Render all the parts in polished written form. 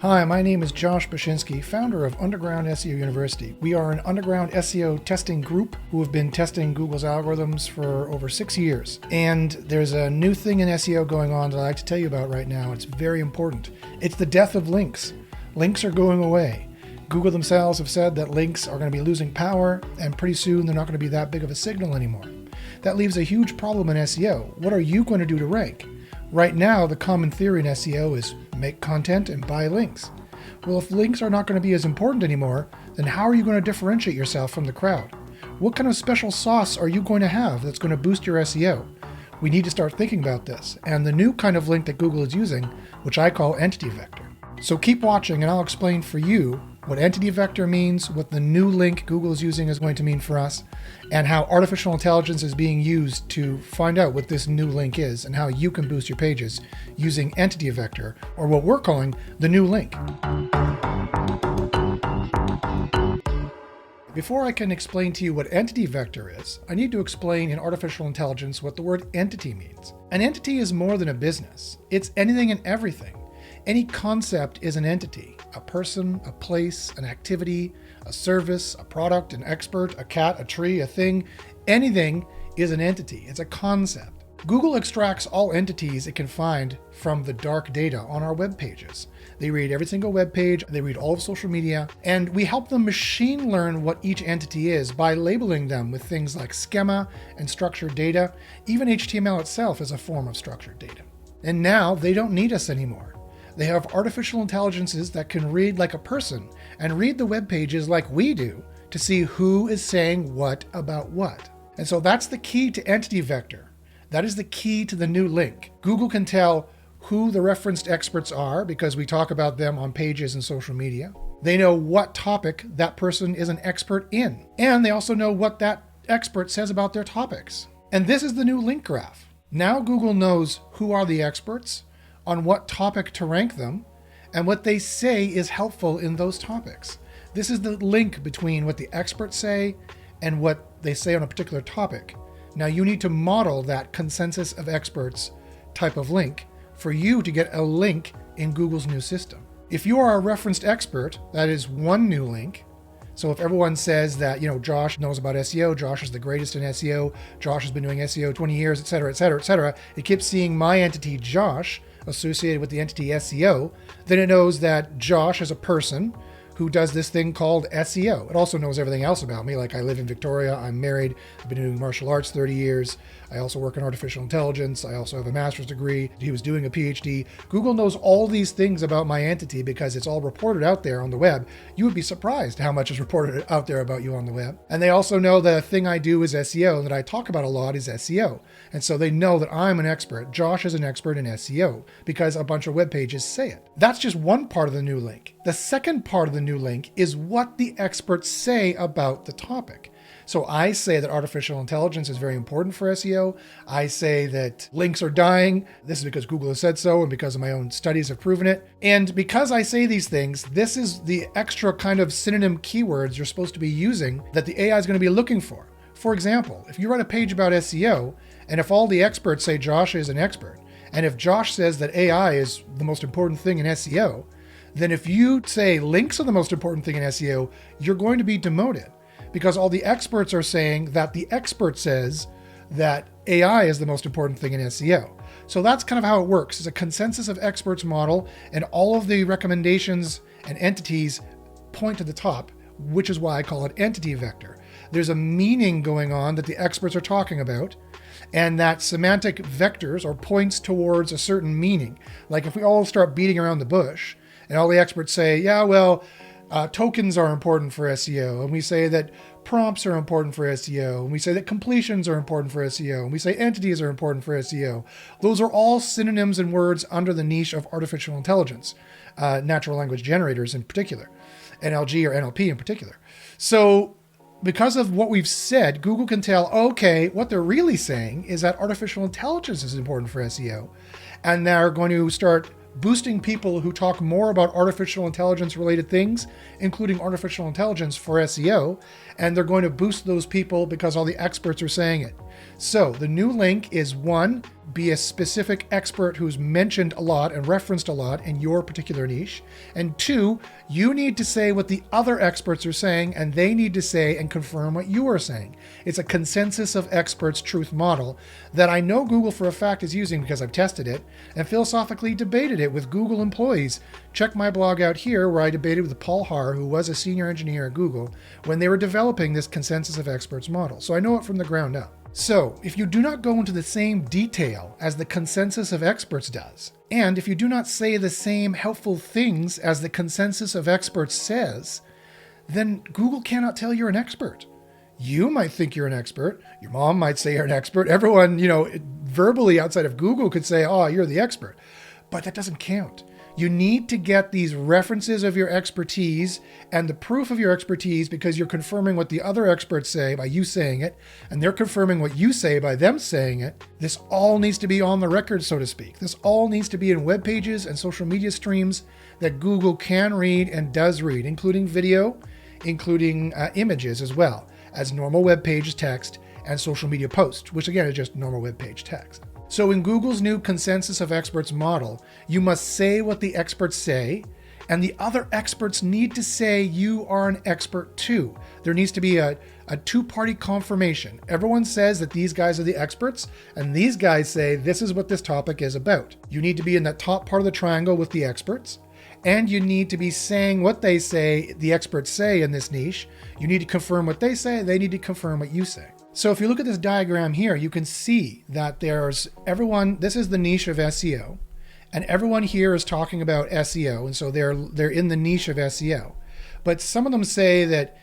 Hi, my name is Josh Bashinsky, founder of Underground SEO University. We are an underground SEO testing group who have been testing Google's algorithms for over 6 years. And there's a new thing in SEO going on that I'd like to tell you about right now. It's very important. It's the death of links. Links are going away. Google themselves have said that links are going to be losing power, and pretty soon they're not going to be that big of a signal anymore. That leaves a huge problem in SEO. What are you going to do to rank? Right now, the common theory in SEO is make content and buy links. Well, if links are not going to be as important anymore, then how are you going to differentiate yourself from the crowd? What kind of special sauce are you going to have that's going to boost your SEO? We need to start thinking about this, and the new kind of link that Google is using, which I call Entity Vector. So keep watching and I'll explain for you what Entity Vector means, what the new link Google is using is going to mean for us, and how artificial intelligence is being used to find out what this new link is and how you can boost your pages using Entity Vector, or what we're calling the new link. Before I can explain to you what Entity Vector is, I need to explain in artificial intelligence what the word entity means. An entity is more than a business. It's anything and everything. Any concept is an entity: a person, a place, an activity, a service, a product, an expert, a cat, a tree, a thing. Anything is an entity. It's a concept. Google extracts all entities it can find from the dark data on our web pages. They read every single web page, they read all of social media, and we help them machine learn what each entity is by labeling them with things like schema and structured data. Even HTML itself is a form of structured data. And now they don't need us anymore. They have artificial intelligences that can read like a person and read the web pages like we do to see who is saying what about what. And so that's the key to Entity Vector. That is the key to the new link. Google can tell who the referenced experts are because we talk about them on pages and social media. They know what topic that person is an expert in. And they also know what that expert says about their topics. And this is the new link graph. Now Google knows who are the experts, on what topic to rank them, and what they say is helpful in those topics. This is the link between what the experts say and what they say on a particular topic. Now you need to model that consensus of experts type of link for you to get a link in Google's new system. If you are a referenced expert, that is one new link. So if everyone says that, Josh knows about SEO, Josh is the greatest in SEO, Josh has been doing SEO 20 years, et cetera, et cetera, et cetera, it keeps seeing my entity Josh associated with the entity SEO, then it knows that Josh is a person who does this thing called SEO. It also knows everything else about me, like I live in Victoria, I'm married, I've been doing martial arts 30 years, I also work in artificial intelligence, I also have a master's degree, he was doing a PhD. Google knows all these things about my entity because it's all reported out there on the web. You would be surprised how much is reported out there about you on the web. And they also know that a thing I do is SEO, and that I talk about a lot is SEO. And so they know that I'm an expert. Josh is an expert in SEO because a bunch of web pages say it. That's just one part of the new link. The second part of the new link is what the experts say about the topic. So I say that artificial intelligence is very important for SEO. I say that links are dying. This is because Google has said so and because of my own studies have proven it. And because I say these things, this is the extra kind of synonym keywords you're supposed to be using that the AI is going to be looking for. For example, if you write a page about SEO, and if all the experts say Josh is an expert, and if Josh says that AI is the most important thing in SEO, then if you say links are the most important thing in SEO, you're going to be demoted because all the experts are saying that the expert says that AI is the most important thing in SEO. So that's kind of how it works. It's a consensus of experts model, and all of the recommendations and entities point to the top, which is why I call it Entity Vector. There's a meaning going on that the experts are talking about, and that semantic vectors or points towards a certain meaning. Like if we all start beating around the bush and all the experts say, tokens are important for SEO, and we say that prompts are important for SEO, and we say that completions are important for SEO, and we say entities are important for SEO. Those are all synonyms and words under the niche of artificial intelligence, natural language generators in particular, NLG or NLP in particular. So because of what we've said, Google can tell, okay, what they're really saying is that artificial intelligence is important for SEO, and they're going to start boosting people who talk more about artificial intelligence related things, including artificial intelligence for SEO, and they're going to boost those people because all the experts are saying it. So the new link is 1, be a specific expert who's mentioned a lot and referenced a lot in your particular niche. And 2, you need to say what the other experts are saying, and they need to say and confirm what you are saying. It's a consensus of experts truth model that I know Google for a fact is using because I've tested it and philosophically debated it with Google employees. Check my blog out here where I debated with Paul Har, who was a senior engineer at Google, when they were developing this consensus of experts model. So I know it from the ground up. So, if you do not go into the same detail as the consensus of experts does, and if you do not say the same helpful things as the consensus of experts says, then Google cannot tell you're an expert. You might think you're an expert. Your mom might say you're an expert. Everyone, verbally outside of Google could say, oh, you're the expert. But that doesn't count. You need to get these references of your expertise and the proof of your expertise because you're confirming what the other experts say by you saying it, and they're confirming what you say by them saying it. This all needs to be on the record, so to speak. This all needs to be in web pages and social media streams that Google can read and does read, including video, including images as well as normal web page text and social media posts, which again is just normal web page text. So in Google's new consensus of experts model, you must say what the experts say, and the other experts need to say you are an expert too. There needs to be a two-party confirmation. Everyone says that these guys are the experts, and these guys say this is what this topic is about. You need to be in that top part of the triangle with the experts, and you need to be saying what they say the experts say in this niche. You need to confirm what they say, they need to confirm what you say. So if you look at this diagram here, you can see that there's everyone, this is the niche of SEO, and everyone here is talking about SEO, and so they're in the niche of SEO. But some of them say that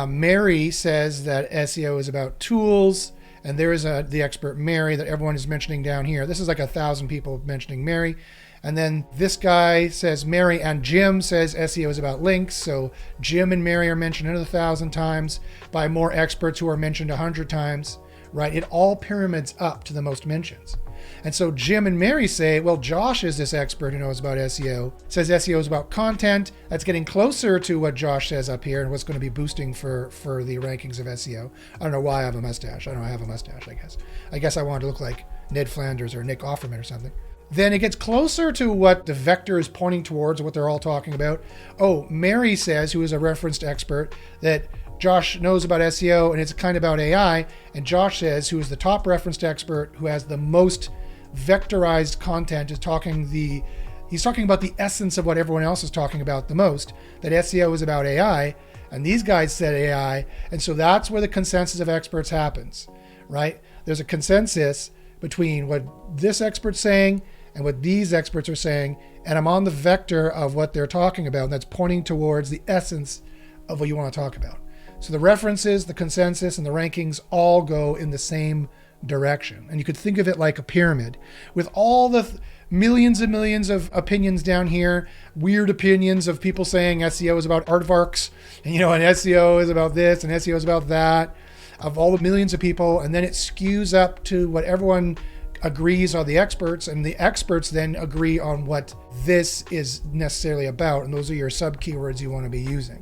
Mary says that SEO is about tools, and there is the expert Mary that everyone is mentioning down here. This is like 1,000 people mentioning Mary. And then this guy says Mary, and Jim says SEO is about links. So Jim and Mary are mentioned another 1,000 times by more experts who are mentioned 100 times, right? It all pyramids up to the most mentions. And so Jim and Mary say, well, Josh is this expert who knows about SEO, says SEO is about content. That's getting closer to what Josh says up here and what's going to be boosting for the rankings of SEO. I don't know why I have a mustache. I have a mustache, I guess. I guess I wanted to look like Ned Flanders or Nick Offerman or something. Then it gets closer to what the vector is pointing towards, what they're all talking about. Oh, Mary says, who is a referenced expert, that Josh knows about SEO and it's kind of about AI. And Josh says, who is the top referenced expert, who has the most vectorized content, he's talking about the essence of what everyone else is talking about the most, that SEO is about AI. And these guys said AI. And so that's where the consensus of experts happens, right? There's a consensus between what this expert's saying and what these experts are saying, and I'm on the vector of what they're talking about, and that's pointing towards the essence of what you want to talk about. So the references, the consensus, and the rankings all go in the same direction. And you could think of it like a pyramid with all the millions and millions of opinions down here, weird opinions of people saying SEO is about aardvarks, and SEO is about this, and SEO is about that, of all the millions of people, and then it skews up to what everyone agrees are the experts, and the experts then agree on what this is necessarily about, and those are your sub keywords you want to be using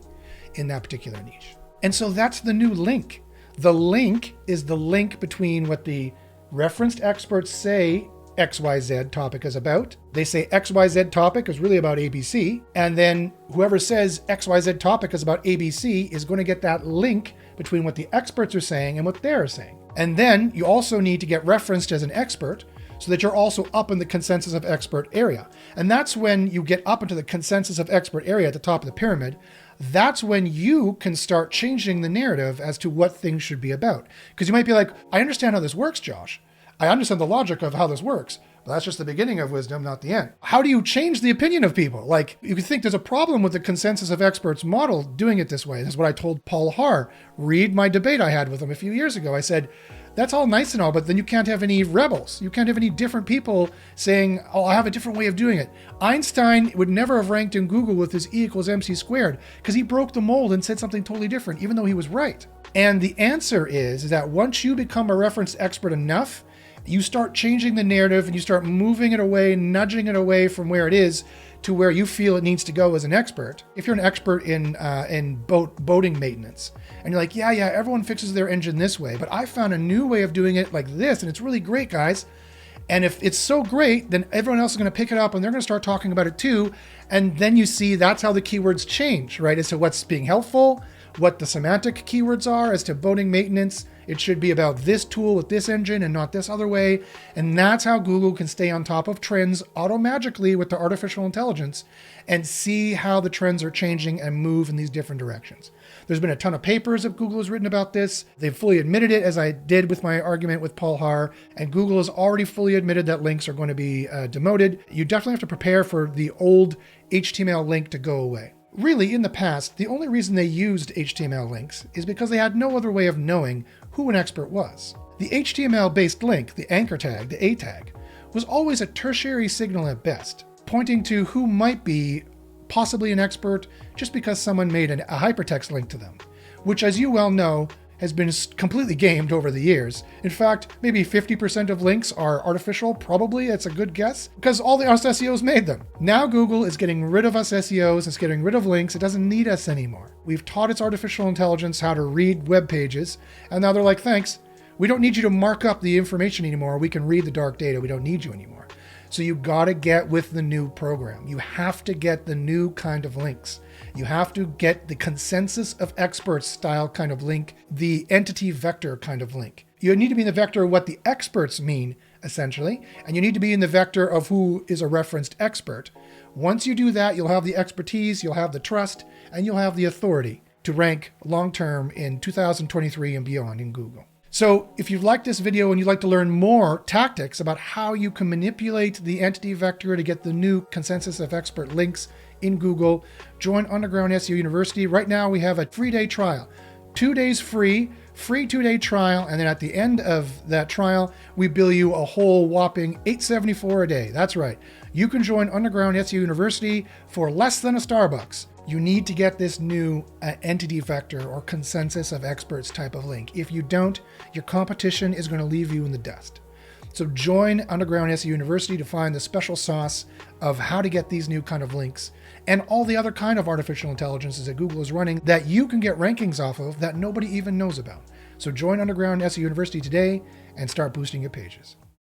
in that particular niche. And so that's the new link. The link is the link between what the referenced experts say XYZ topic is about. They say XYZ topic is really about ABC, and then whoever says XYZ topic is about ABC is going to get that link between what the experts are saying and what they're saying. And then you also need to get referenced as an expert so that you're also up in the consensus of expert area. And that's when you get up into the consensus of expert area at the top of the pyramid. That's when you can start changing the narrative as to what things should be about. Because you might be like, I understand how this works, Josh. I understand the logic of how this works. But that's just the beginning of wisdom, not the end. How do you change the opinion of people? Like, you could think there's a problem with the consensus of experts model doing it this way. That's what I told Paul Har. Read my debate I had with him a few years ago. I said, that's all nice and all, but then you can't have any rebels. You can't have any different people saying, oh, I have a different way of doing it. Einstein would never have ranked in Google with his E equals MC squared because he broke the mold and said something totally different, even though he was right. And the answer is that once you become a reference expert enough, you start changing the narrative and you start moving it away, nudging it away from where it is to where you feel it needs to go as an expert. If you're an expert in boating maintenance and you're like, yeah, everyone fixes their engine this way, but I found a new way of doing it like this, and it's really great, guys. And if it's so great, then everyone else is going to pick it up and they're going to start talking about it too. And then you see that's how the keywords change, right? As to what's being helpful, what the semantic keywords are as to boating maintenance. It should be about this tool with this engine and not this other way. And that's how Google can stay on top of trends auto-magically with the artificial intelligence and see how the trends are changing and move in these different directions. There's been a ton of papers that Google has written about this. They've fully admitted it, as I did with my argument with Paul Harr, and Google has already fully admitted that links are going to be demoted. You definitely have to prepare for the old HTML link to go away. Really, in the past, the only reason they used HTML links is because they had no other way of knowing who an expert was. The HTML-based link, the anchor tag, the A tag, was always a tertiary signal at best, pointing to who might be possibly an expert just because someone made a hypertext link to them, which, as you well know, has been completely gamed over the years. In fact, maybe 50% of links are artificial, probably, that's a good guess, because all the us SEOs made them. Now Google is getting rid of us SEOs, it's getting rid of links, it doesn't need us anymore. We've taught its artificial intelligence how to read web pages, and now they're like, thanks, we don't need you to mark up the information anymore, we can read the dark data, we don't need you anymore. So you gotta get with the new program. You have to get the new kind of links. You have to get the consensus of experts style kind of link, the entity vector kind of link. You need to be in the vector of what the experts mean, essentially, and you need to be in the vector of who is a referenced expert. Once you do that, you'll have the expertise, you'll have the trust, and you'll have the authority to rank long-term in 2023 and beyond in Google. So if you've liked this video and you'd like to learn more tactics about how you can manipulate the entity vector to get the new consensus of expert links in Google, join Underground SEO University. Right now we have a 3-day trial, 2 days free 2-day trial. And then at the end of that trial, we bill you a whole whopping $874 a day. That's right. You can join Underground SEO University for less than a Starbucks. You need to get this new entity vector or consensus of experts type of link. If you don't, your competition is going to leave you in the dust. So join Underground SEO University to find the special sauce of how to get these new kind of links and all the other kind of artificial intelligences that Google is running that you can get rankings off of that nobody even knows about. So join Underground SEO University today and start boosting your pages.